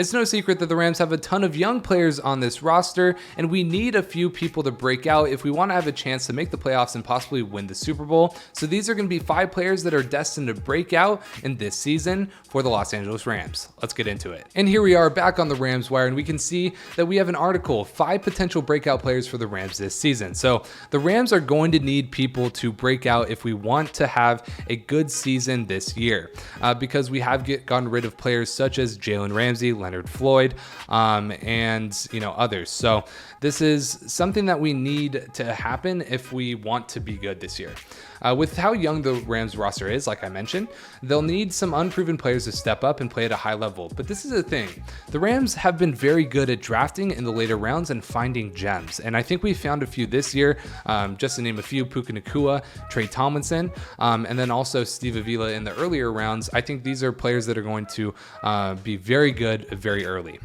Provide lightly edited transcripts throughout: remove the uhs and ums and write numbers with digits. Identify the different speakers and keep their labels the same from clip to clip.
Speaker 1: It's no secret that the Rams have a ton of young players on this roster, and we need a few people to break out if we want to have a chance to make the playoffs and possibly win the Super Bowl. So these are going to be 5 players that are destined to break out in this season for the Los Angeles Rams. Let's get into it. And here we are back on the Rams Wire, and we can see that we have an article, 5 potential breakout players for the Rams this season. So the Rams are going to need people to break out if we want to have a good season this year, because we have gotten rid of players such as Jalen Ramsey, Leonard Floyd, and others. So this is something that we need to happen if we want to be good this year. With how young the Rams roster is, like I mentioned, they'll need some unproven players to step up and play at a high level. But this is the thing. The Rams have been very good at drafting in the later rounds and finding gems. And I think we found a few this year, just to name a few: Puka Nacua, Trey Tomlinson, and then also Steve Avila in the earlier rounds. I think these are players that are going to be very good very early.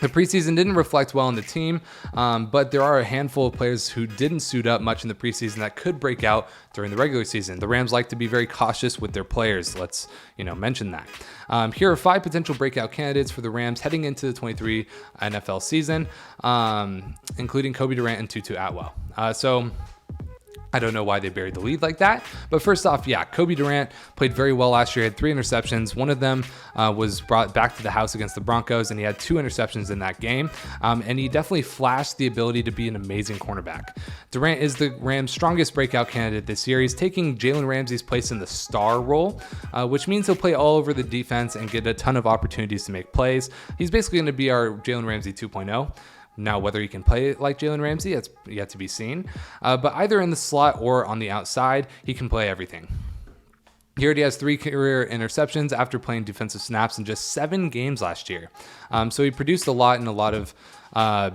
Speaker 1: The preseason didn't reflect well on the team, but there are a handful of players who didn't suit up much in the preseason that could break out during the regular season. The Rams like to be very cautious with their players. Let's, mention that. Here are 5 potential breakout candidates for the Rams heading into the 23 NFL season, including Kobe Durant and Tutu Atwell. I don't know why they buried the lead like that. But first off, Kobe Durant played very well last year. He had 3 interceptions. One of them was brought back to the house against the Broncos, and he had 2 interceptions in that game. And he definitely flashed the ability to be an amazing cornerback. Durant is the Rams' strongest breakout candidate this year. He's taking Jalen Ramsey's place in the star role, which means he'll play all over the defense and get a ton of opportunities to make plays. He's basically going to be our Jalen Ramsey 2.0. Now, whether he can play like Jalen Ramsey, that's yet to be seen. But either in the slot or on the outside, he can play everything. He already has 3 career interceptions after playing defensive snaps in just 7 games last year. So he produced a lot in a lot of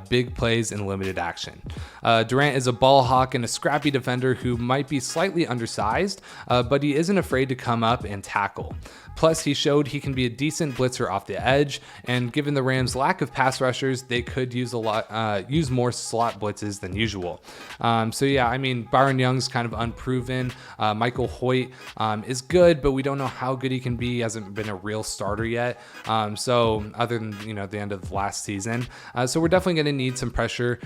Speaker 1: big plays and limited action. Durant is a ball hawk and a scrappy defender who might be slightly undersized, but he isn't afraid to come up and tackle. Plus, he showed he can be a decent blitzer off the edge, and given the Rams' lack of pass rushers, they could use more slot blitzes than usual. Byron Young's kind of unproven. Michael Hoyt is good, but we don't know how good he can be. He hasn't been a real starter yet. Other than the end of last season, so we're definitely going to need some pressure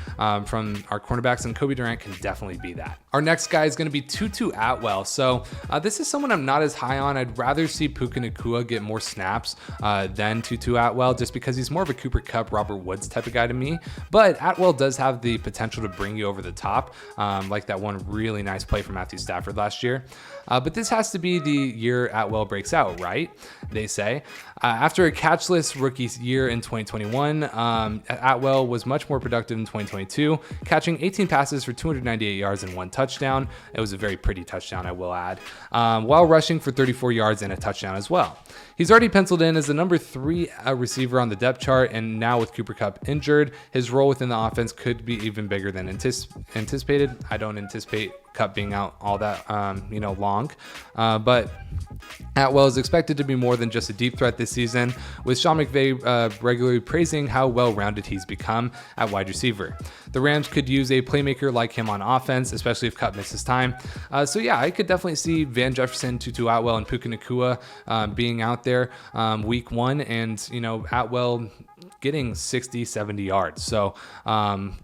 Speaker 1: from our cornerbacks, and Kobe Durant can definitely be that. Our next guy is going to be Tutu Atwell. So this is someone I'm not as high on. I'd rather see Puka Nacua get more snaps than Tutu Atwell, just because he's more of a Cooper Kupp, Robert Woods type of guy to me. But Atwell does have the potential to bring you over the top, like that one really nice play from Matthew Stafford last year. But this has to be the year Atwell breaks out, right? They say. After a catchless rookie year in 2021, Atwell was much more productive in 2022, catching 18 passes for 298 yards and 1 touchdown. It was a very pretty touchdown, I will add, while rushing for 34 yards and a touchdown as well. He's already penciled in as the number 3 receiver on the depth chart, and now with Cooper Kupp injured, his role within the offense could be even bigger than anticipated. I don't anticipate Kupp being out all that long, but Atwell is expected to be more than just a deep threat this season, with Sean McVay regularly praising how well-rounded he's become at wide receiver. The Rams could use a playmaker like him on offense, especially if Kupp misses time. I could definitely see Van Jefferson, Tutu Atwell, and Puka Nacua being out there week 1, and Atwell getting 60, 70 yards. So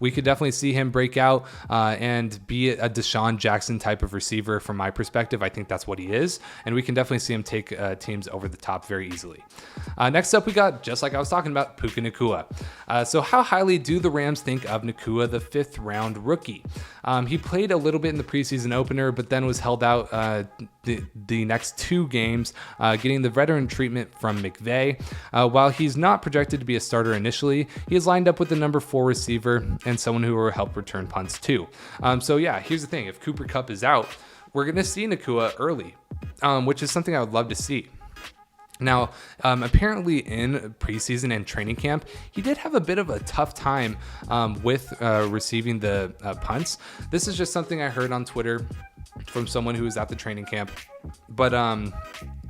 Speaker 1: we could definitely see him break out and be a Deshaun Jackson type of receiver from my perspective. I think that's what he is. And we can definitely see him take teams over the top very easily. Next up, we got, just like I was talking about, Puka Nacua. So how highly do the Rams think of Nacua, the 5th round rookie? He played a little bit in the preseason opener, but then was held out the next 2 games, getting the veteran treatment from McVay. While he's not projected to be a starter initially, he is lined up with the number 4 receiver and someone who will help return punts too. Here's the thing. If Cooper Kupp is out, we're going to see Nacua early, which is something I would love to see. Now, apparently in preseason and training camp, he did have a bit of a tough time with receiving the punts. This is just something I heard on Twitter from someone who was at the training camp. But,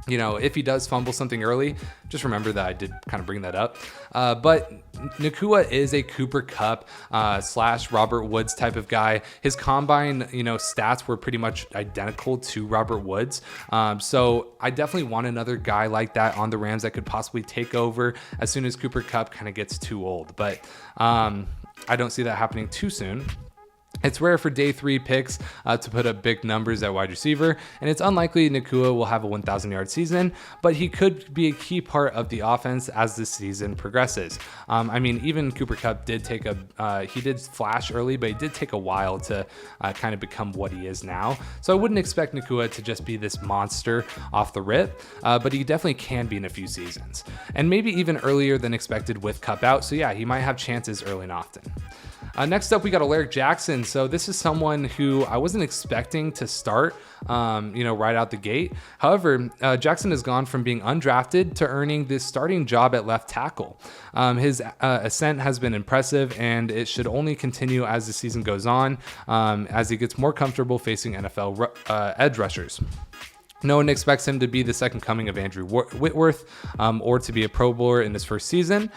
Speaker 1: if he does fumble something early, just remember that I did kind of bring that up. But Nacua is a Cooper Kupp slash Robert Woods type of guy. His combine, stats were pretty much identical to Robert Woods. So I definitely want another guy like that on the Rams that could possibly take over as soon as Cooper Kupp kind of gets too old. But I don't see that happening too soon. It's rare for day 3 picks to put up big numbers at wide receiver, and it's unlikely Nacua will have a 1,000-yard season, but he could be a key part of the offense as the season progresses. Even Cooper Kupp did take he did flash early, but he did take a while to kind of become what he is now. So I wouldn't expect Nacua to just be this monster off the rip, but he definitely can be in a few seasons, and maybe even earlier than expected with Kupp out. So yeah, he might have chances early and often. Next up, we got Alaric Jackson. So this is someone who I wasn't expecting to start, right out the gate. However, Jackson has gone from being undrafted to earning the starting job at left tackle. His ascent has been impressive, and it should only continue as the season goes on, as he gets more comfortable facing NFL edge rushers. No one expects him to be the second coming of Andrew Whitworth or to be a Pro Bowler in his first season,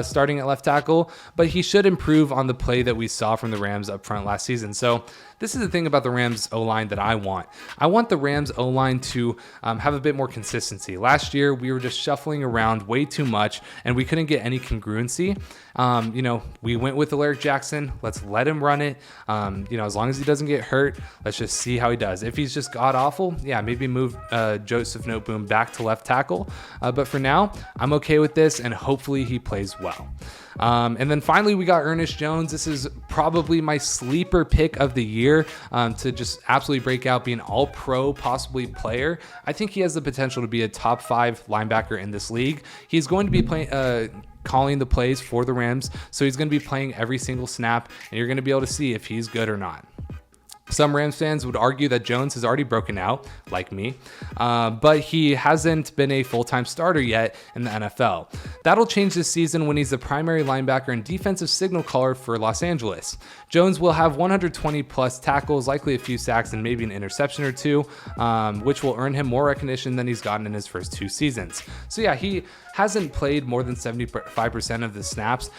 Speaker 1: starting at left tackle, but he should improve on the play that we saw from the Rams up front last season. So this is the thing about the Rams O-line that I want. I want the Rams O-line to have a bit more consistency. Last year, we were just shuffling around way too much, and we couldn't get any congruency. We went with Alaric Jackson. Let's let him run it. As long as he doesn't get hurt, let's just see how he does. If he's just god-awful, yeah, maybe move Joseph Noteboom back to left tackle. But for now, I'm okay with this, and hopefully he plays well. And then finally, we got Ernest Jones. This is probably my sleeper pick of the year to just absolutely break out, be an all-pro, possibly player. I think he has the potential to be a top 5 linebacker in this league. He's going to be calling the plays for the Rams, so he's going to be playing every single snap, and you're going to be able to see if he's good or not. Some Rams fans would argue that Jones has already broken out, like me, but he hasn't been a full-time starter yet in the NFL. That'll change this season when he's the primary linebacker and defensive signal caller for Los Angeles. Jones will have 120-plus tackles, likely a few sacks, and maybe an interception or two, which will earn him more recognition than he's gotten in his first 2 seasons. So yeah, he hasn't played more than 75% of the snaps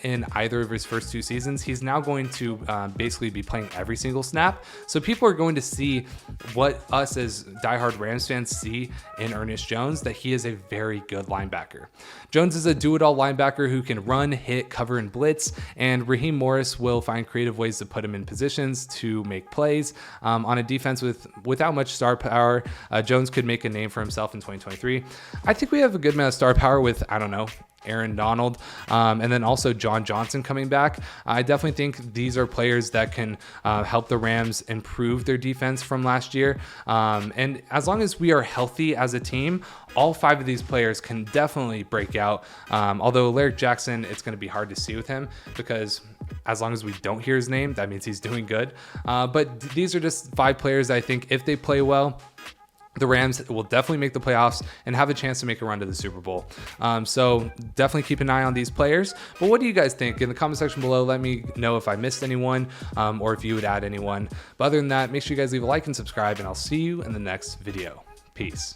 Speaker 1: in either of his first 2 seasons. He's now going to basically be playing every single snap. So people are going to see what us as diehard Rams fans see in Ernest Jones, that he is a very good linebacker. Jones is a do-it-all linebacker who can run, hit, cover, and blitz, and Raheem Morris will find creative ways to put him in positions to make plays. On a defense without much star power, Jones could make a name for himself in 2023. I think we have a good amount of star power with, Aaron Donald, and then also John Johnson coming back. I definitely think these are players that can help the Rams improve their defense from last year. And as long as we are healthy as a team, all 5 of these players can definitely break out. Although Alaric Jackson, it's going to be hard to see with him because as long as we don't hear his name, that means he's doing good. But these are just 5 players I think if they play well, the Rams will definitely make the playoffs and have a chance to make a run to the Super Bowl. So definitely keep an eye on these players. But what do you guys think? In the comment section below, let me know if I missed anyone or if you would add anyone. But other than that, make sure you guys leave a like and subscribe, and I'll see you in the next video. Peace.